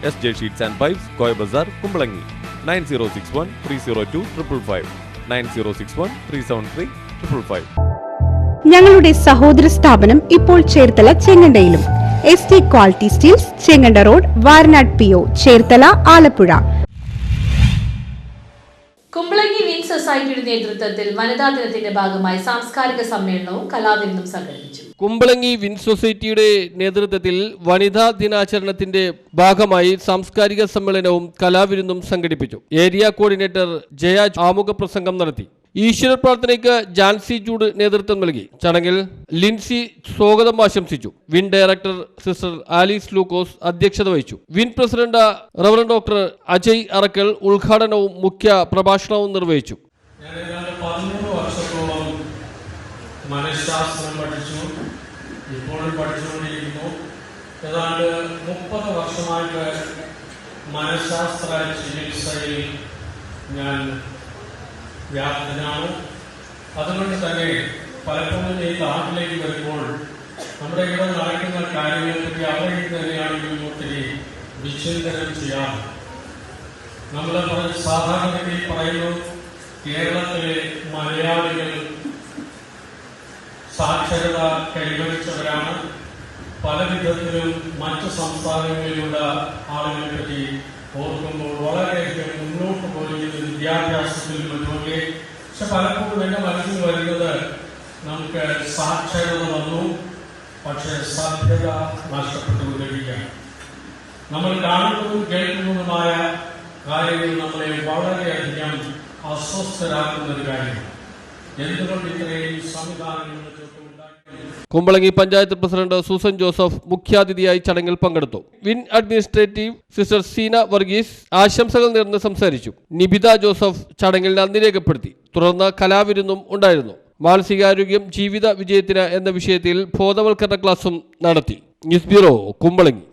SJ Sheets and Pipes, Koi Bazaar, Kumbalangi. 9061 302 555 9061 373 555. ഞങ്ങളുടെ സഹോദര സ്ഥാപനം ഇപ്പോൾ ചേർത്തല ചെങ്ങണ്ടയിലും. ST quality steels, Chenganda road, Varanad PO, Cherthala, Alappuzha. Kumbalangi win സൊസൈറ്റിയുടെ നേതൃത്വത്തിൽ വനിതാ ദിനത്തിന്റെ ഭാഗമായി സാംസ്കാരിക സമ്മേളനവും കലാവിരുന്നും സംഘടിപ്പിച്ചു. കുമ്പളങ്ങി വിൻ സൊസൈറ്റിയുടെ നേതൃത്വത്തിൽ വനിതാ ദിനാചരണത്തിന്റെ ഭാഗമായി സാംസ്കാരിക സമ്മേളനവും കലാവിരുന്നും സംഘടിപ്പിച്ചു. ഏരിയ കോർഡിനേറ്റർ ജയ ആമുഖ പ്രസംഗം നടത്തി. ഈശ്വര പ്രാർത്ഥനയ്ക്ക് ജാൻസി ജൂഡ് നേതൃത്വം നൽകി. ചടങ്ങിൽ ലിൻസി സ്വാഗതം ആശംസിച്ചു. വിൻ ഡയറക്ടർ സിസ്റ്റർ ആലീസ് ലൂക്കോസ് അധ്യക്ഷത വഹിച്ചു. Win president reverend doctor Ajay Arakkal ഉദ്ഘാടനവും മുഖ്യ പ്രഭാഷണവും നിർവഹിച്ചു. മനഃശാസ്ത്രം പഠിച്ചു, ഇപ്പോഴും പഠിച്ചുകൊണ്ടിരിക്കുന്നു. ഏതാണ്ട് 30 വർഷമായിട്ട് മനഃശാസ്ത്ര ചികിത്സയിൽ ഞാൻ വ്യാപൃതനാണ്. അതുകൊണ്ട് തന്നെ പലപ്പോഴും ഈ നാട്ടിലേക്ക് വരുമ്പോൾ നമ്മുടെ ഇവിടെ നടക്കുന്ന കാര്യങ്ങളെപ്പറ്റി അവരിൽ തന്നെയാണെങ്കിലും ഒത്തിരി വിചിന്തനം ചെയ്യാം. നമ്മൾ സാധാരണഗതിയിൽ പറയുന്നു, കേരളത്തിലെ മലയാളികൾ സാക്ഷരത കൈവരിച്ചവരാണ്. പല വിധത്തിലും മറ്റ് സംസ്ഥാനങ്ങളിലുള്ള ആളുകളെ പറ്റി ഓർക്കുമ്പോൾ വളരെയധികം മുന്നോട്ട് പോയിരിക്കുന്ന വിദ്യാഭ്യാസത്തിൽ മറ്റുമൊക്കെ. പക്ഷെ പലപ്പോഴും എൻ്റെ മനസ്സിൽ വരുന്നത്, നമുക്ക് സാക്ഷരത വന്നു, പക്ഷെ സഭ്യത നഷ്ടപ്പെട്ടുകൊണ്ടിരിക്കുകയാണ്. നമ്മൾ കാണുന്നതും കേൾക്കുന്നതുമായ കാര്യങ്ങൾ നമ്മളെ വളരെയധികം അസ്വസ്ഥരാക്കുന്ന ഒരു കാര്യമാണ്. എന്തുകൊണ്ട് ഇത്രയും സംവിധാനങ്ങൾ കുമ്പളങ്ങി പഞ്ചായത്ത് പ്രസിഡന്റ് സൂസൻ ജോസഫ് മുഖ്യാതിഥിയായി ചടങ്ങിൽ പങ്കെടുത്തു. വിൻ അഡ്മിനിസ്ട്രേറ്റീവ് സിസ്റ്റർ സീന വർഗീസ് ആശംസകൾ നേർന്ന് സംസാരിച്ചു. നിബിത ജോസഫ് ചടങ്ങിൽ നന്ദി രേഖപ്പെടുത്തി. തുടർന്ന് കലാവിരുന്നും ഉണ്ടായിരുന്നു. മാനസികാരോഗ്യം ജീവിത വിജയത്തിന് എന്ന വിഷയത്തിൽ ബോധവൽക്കരണ ക്ലാസും നടത്തി. News bureau, Kumbalangi.